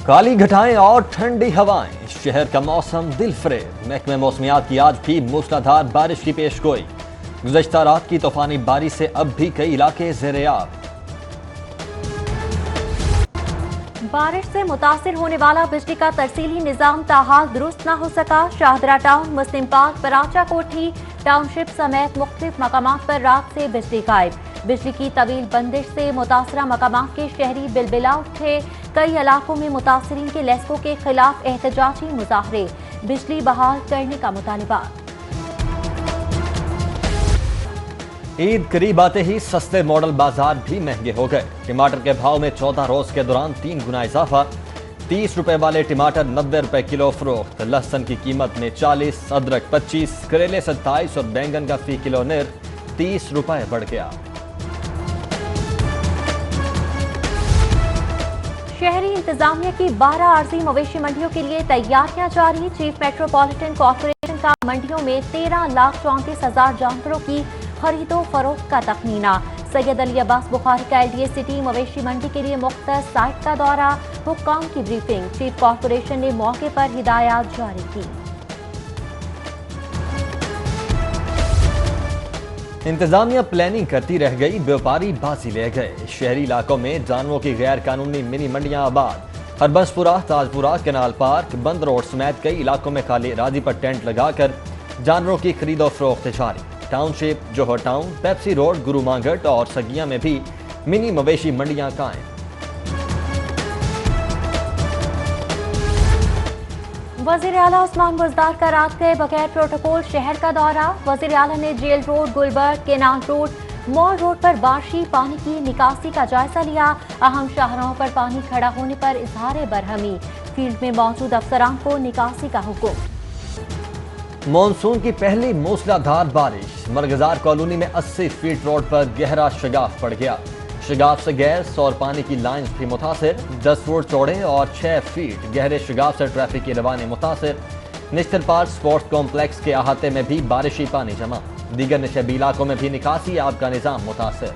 کالی گھٹائیں اور ٹھنڈی ہوائیں، شہر کا موسم دل فریب۔ محکمہ موسمیات کی آج بھی موسلادھار بارش کی پیش گوئی۔ گزشتہ رات کی طوفانی بارش سے اب بھی کئی علاقے زیر آب۔ بارش سے متاثر ہونے والا بجلی کا ترسیلی نظام تاحال درست نہ ہو سکا۔ شاہدرہ ٹاؤن، مسلم پارک، پراچا کوٹھی ٹاؤن شپ سمیت مختلف مقامات پر رات سے بجلی غائب۔ بجلی کی طویل بندش سے متاثرہ مقامات کے شہری بلبلا اٹھے۔ کئی علاقوں میں متاثرین کے لیسکو کے خلاف احتجاجی مظاہرے، بجلی بحال کرنے کا مطالبہ۔ عید قریب آتے ہی سستے ماڈل بازار بھی مہنگے ہو گئے۔ ٹماٹر کے بھاؤ میں 14 روز کے دوران 3 گنا اضافہ۔ 30 روپے والے ٹماٹر 90 روپے کلو فروخت۔ لہسن کی قیمت میں 40، ادرک 25، کریلے 27 اور بینگن کا فی کلو نرخ 30 روپے بڑھ گیا۔ شہری انتظامیہ کی 12 عارضی مویشی منڈیوں کے لیے تیاریاں جاری۔ چیف میٹروپولیٹن کارپوریشن کا منڈیوں میں 13,34,000 جانوروں کی خرید و فروخت کا تخمینہ۔ سید علی عباس بخاری کا LDA سٹی مویشی منڈی کے لیے مختص سائٹ کا دورہ، حکام کی بریفنگ۔ چیف کارپوریشن نے موقع پر ہدایات جاری کی۔ انتظامیہ پلاننگ کرتی رہ گئی، بیوپاری بازی لے گئے۔ شہری علاقوں میں جانوروں کی غیر قانونی منی منڈیاں آباد۔ ہربنس پورہ، تاج پورہ، کینال پارک، بند روڈ سمیت کئی علاقوں میں خالی اراضی پر ٹینٹ لگا کر جانوروں کی خرید و فروخت جاری۔ ٹاؤن شپ، جوہر ٹاؤن، پیپسی روڈ، گرو مانگٹ اور سگیاں میں بھی منی مویشی منڈیاں قائم۔ وزیر اعلیٰ عثمان بزدار کا رات گئے بغیر پروٹوکول شہر کا دورہ۔ وزیر اعلیٰ نے jail road, Gulberg, canal road, mall road پر بارشی پانی کی نکاسی کا جائزہ لیا۔ اہم شاہراہوں پر پانی کھڑا ہونے پر اظہار برہمی، فیلڈ میں موجود افسران کو نکاسی کا حکم۔ مانسون کی پہلی موسلادھار بارش، مرغزار کالونی میں 80 فیٹ روڈ پر گہرا شگاف پڑ گیا۔ شگاف سے گیس اور پانی کی لائنز بھی متاثر۔ 10 فٹ چوڑے اور 6 فیٹ گہرے شگاف سے ٹریفک کی روانی متاثر۔ نشتر پارک سپورٹس کمپلیکس کے احاطے میں بھی بارشی پانی جمع۔ دیگر نشیبی علاقوں میں بھی نکاسی آب کا نظام متاثر۔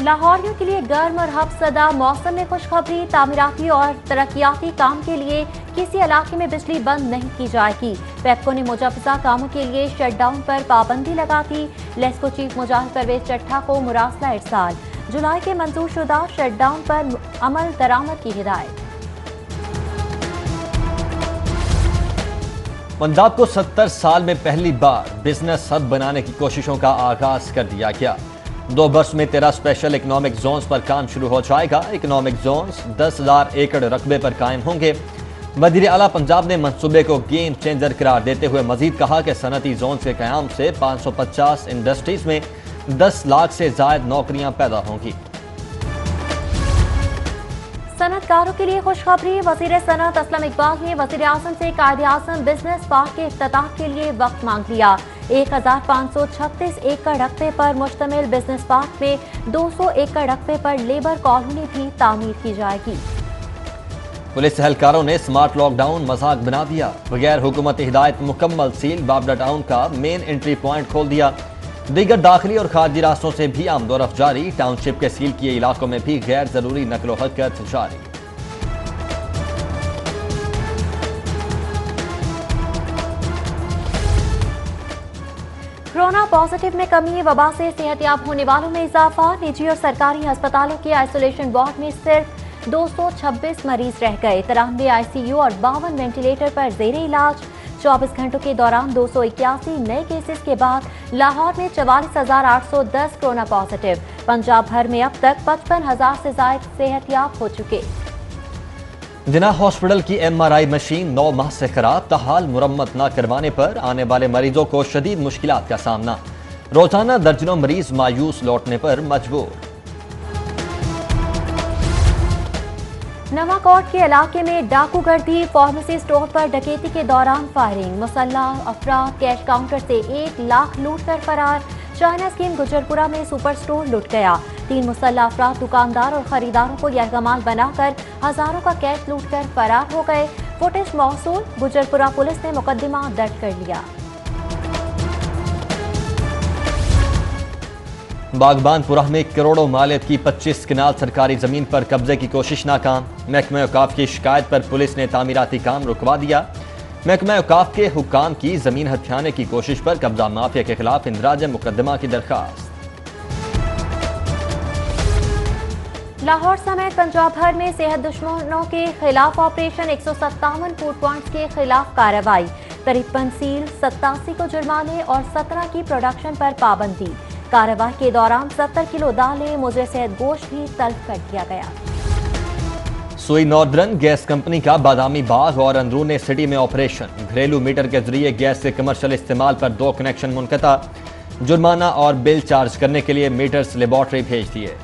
لاہوریوں کے لیے گرم اور ہب زدہ موسم میں خوشخبری، تعمیراتی اور ترقیاتی کام کے لیے کسی علاقے میں بجلی بند نہیں کی جائے گی۔ پیپکو نے مجوزہ کاموں کے لیے شٹ ڈاؤن پر پابندی لگا دی۔ لیسکو چیف مجاہد پرویز چٹھا کو مراسلہ ارسال، جولائی کے منظور شدہ شٹ ڈاؤن پر عمل درآمد کی ہدایت۔ پنجاب کو 70 سال میں پہلی بار بزنس ہب بنانے کی کوششوں کا آغاز کر دیا گیا۔ 2 برس میں 13 اسپیشل اکنامک زونز پر کام شروع ہو جائے گا۔ اکنامک زونز 10,000 ایکڑ رقبے پر قائم ہوں گے۔ وزیر اعلیٰ پنجاب نے منصوبے کو گیم چینجر قرار دیتے ہوئے مزید کہا کہ صنعتی زونز کے قیام سے 550 انڈسٹریز میں 10 لاکھ سے زائد نوکریاں پیدا ہوں گی۔ صنعت کاروں کے لیے خوشخبری، وزیر صنعت اسلم اقبال نے وزیر اعظم سے قائد اعظم بزنس پارک کے افتتاح کے لیے وقت مانگ لیا۔ 1536 ایکڑ رقبے پر مشتمل بزنس پارک میں 200 ایکڑ رقبے پر لیبر کالونی بھی تعمیر کی جائے گی۔ پولیس اہلکاروں نے سمارٹ لاک ڈاؤن مذاق بنا دیا۔ بغیر حکومتی ہدایت مکمل سیل بابڈا ٹاؤن کا مین انٹری پوائنٹ کھول دیا۔ دیگر داخلی اور خارجی راستوں سے بھی آمد و رفت جاری۔ ٹاؤن شپ کے سیل کیے علاقوں میں بھی غیر ضروری نقل و حرکت جاری۔ کورونا پازیٹیو میں کمی، وبا سے صحت یاب ہونے والوں میں اضافہ۔ نجی اور سرکاری ہسپتالوں کے آئسولیشن وارڈ میں صرف 226 مریض رہ گئے۔ 93 ICU اور 52 وینٹیلیٹر پر زیر علاج۔ 24 گھنٹوں کے دوران 281 نئے کیسز کے بعد لاہور میں 44,810 کورونا پازیٹیو۔ پنجاب بھر میں اب تک 55,000 سے زائد صحت یاب ہو چکے۔ جناح ہاسپٹل کی MRI مشین 9 ماہ سے خراب، تاحال مرمت نہ کروانے پر آنے والے مریضوں کو شدید مشکلات کا سامنا۔ روزانہ درجنوں مریض مایوس لوٹنے پر مجبور۔ نواں کوٹ کے علاقے میں ڈاکو گردی، فارمیسی سٹور پر ڈکیتی کے دوران فائرنگ، مسلح افراد کیش کاؤنٹر سے 1 لاکھ لوٹ کر فرار۔ چائنا اسکیم گجرپورہ میں سپر سٹور لٹ گیا۔ 3 مسلح افراد دکاندار اور خریداروں کو یرغمال بنا کر ہزاروں کا کیش لوٹ کر فرار ہو گئے۔ فوٹیج موصول، گجرپورہ پولیس نے مقدمہ درج کر لیا۔ باغبان پورہ میں کروڑوں مالیت کی 25 کنال سرکاری زمین پر قبضے کی کوشش ناکام، محکمہ اوقاف کی شکایت پر پولیس نے تعمیراتی کام رکوا دیا۔ محکمہ اوقاف کے حکام کی زمین ہتھیانے کی کوشش پر قبضہ مافیا کے خلاف اندراج مقدمہ کی درخواست۔ لاہور سمیت پنجاب بھر میں صحت دشمنوں کے خلاف آپریشن، 157 فوڈ پوائنٹس کے خلاف کارروائی، 53 سیل، 87 کو جرمانے اور 17 کی پروڈکشن پر پابندی۔ کارروائی کے دوران 70 کلو دالیں، مضر صحت گوشت بھی تلف کر دیا گیا۔ سوئی ناردرن گیس کمپنی کا بادامی باغ اور اندرون سٹی میں آپریشن، گھریلو میٹر کے ذریعے گیس کے کمرشل استعمال پر 2 کنیکشن منقطع، جرمانہ اور بل چارج کرنے کے لیے میٹرز لیبارٹری بھیج دیے۔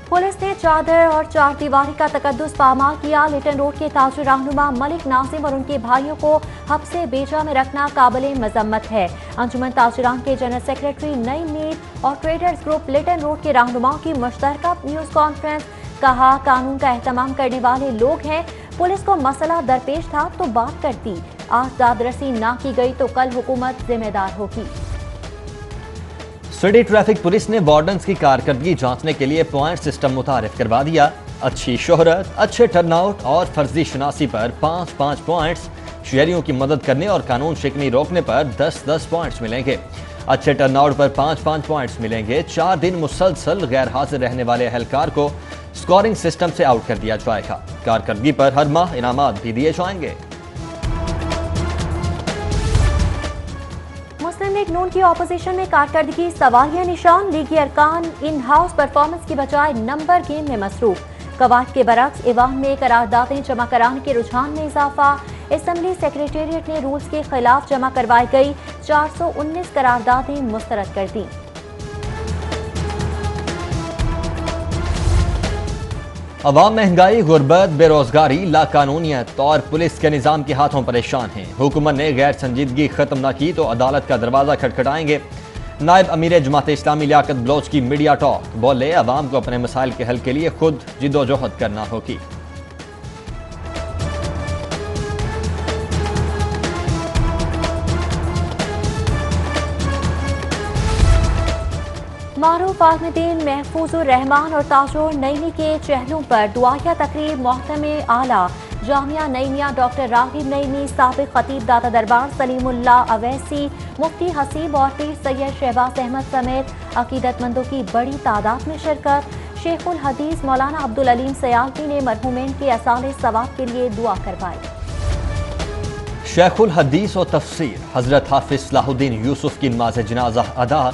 پولیس نے چادر اور چار دیواری کا تقدس پامال کیا، لیٹن روڈ کے تاجر رہنما ملک ناظم اور ان کے بھائیوں کو حبس بیجا میں رکھنا قابل مذمت ہے۔ انجمن تاجران کے جنرل سیکریٹری نئی میٹ اور ٹریڈرز گروپ لٹن روڈ کے رہنماؤں کی مشترکہ نیوز کانفرنس، کہا قانون کا اہتمام کرنے والے لوگ ہیں، پولیس کو مسئلہ درپیش تھا تو بات کرتی، آج دادرسی نہ کی گئی تو کل حکومت ذمہ دار ہوگی۔ سٹی ٹریفک پولیس نے وارڈنز کی کارکردگی جانچنے کے لیے پوائنٹ سسٹم متعارف کروا دیا۔ اچھی شہرت، اچھے ٹرن آؤٹ اور فرضی شناسی پر 5 پوائنٹس، شہریوں کی مدد کرنے اور قانون شکنی روکنے پر 10 پوائنٹس ملیں گے۔ اچھے ٹرن آؤٹ پر 5 پوائنٹس ملیں گے۔ 4 دن مسلسل غیر حاضر رہنے والے اہلکار کو اسکورنگ سسٹم سے آؤٹ کر دیا جائے گا۔ کارکردگی پر ہر ماہ انعامات بھی دیے جائیں گے۔ مسلم لیگ نون کی اپوزیشن میں کارکردگی سوالیہ نشان، لیگی ارکان ان ہاؤس پرفارمنس کی بجائے نمبر گیم میں مصروف۔ قواعد کے برعکس ایوان میں قراردادیں جمع کرانے کے رجحان میں اضافہ، اسمبلی سیکریٹریٹ نے رولز کے خلاف جمع کروائی گئی 419 قراردادیں مسترد کر دیں۔ عوام مہنگائی، غربت، بے روزگاری، لاقانونیت اور پولیس کے نظام کے ہاتھوں پریشان ہیں۔ حکومت نے غیر سنجیدگی ختم نہ کی تو عدالت کا دروازہ کھٹکھٹائیں گے۔ نائب امیر جماعت اسلامی لیاقت بلوچ کی میڈیا ٹاک، بولے عوام کو اپنے مسائل کے حل کے لیے خود جدوجہد کرنا ہوگی۔ معروف عالم دین محفوظ الرحمان اور تاجر نعیمی کے چہلوں پر دعائیہ تقریب، محترم اعلیٰ جامعہ نعیمیہ ڈاکٹر راغب نعیمی، سابق خطیب داتا دربار سلیم اللہ اویسی، مفتی حسیب اور پیر سید شہباز احمد سمیت عقیدت مندوں کی بڑی تعداد میں شرکت۔ شیخ الحدیث مولانا عبدالعلیم سیالوی نے مرحومین کے اصالِ ثواب کے لیے دعا کروائی۔ شیخ الحدیث و تفسیر حضرت حافظ صلاح الدین یوسف کی نماز جنازہ ادا،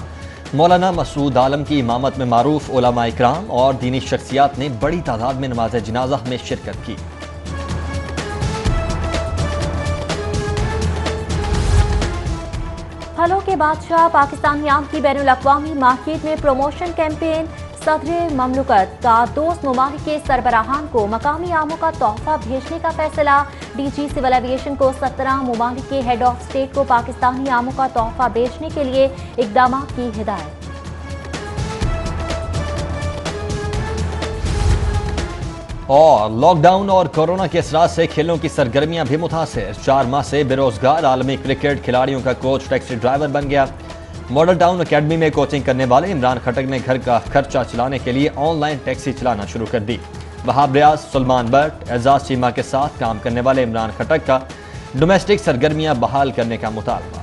مولانا مسعود عالم کی امامت میں معروف علماء اکرام اور دینی شخصیات نے بڑی تعداد میں نماز جنازہ میں شرکت کی۔ پھلوں کے بادشاہ پاکستانی آم کی بین الاقوامی مارکیٹ میں پروموشن کیمپین، صدر مملکت کا دوست ممالک کے سربراہان کو مقامی آموں کا تحفہ بھیجنے کا فیصلہ، ڈی جی سول ایویشن کو 17 ممالک کے ہیڈ آف اسٹیٹ کو پاکستانی آموں کا تحفہ بھیجنے کے لیے اقدامات کی ہدایت۔ اور لاک ڈاؤن اور کورونا کے اثرات سے کھیلوں کی سرگرمیاں بھی متاثر، 4 ماہ سے بے روزگار عالمی کرکٹ کھلاڑیوں کا کوچ ٹیکسی ڈرائیور بن گیا۔ ماڈل ٹاؤن اکیڈمی میں کوچنگ کرنے والے عمران خٹک نے گھر کا خرچہ چلانے کے لیے آن لائن ٹیکسی چلانا شروع کر دی۔ وہاب ریاض، سلمان بٹ، اعزاز چیمہ کے ساتھ کام کرنے والے عمران خٹک کا ڈومیسٹک سرگرمیاں بحال کرنے کا مطالبہ۔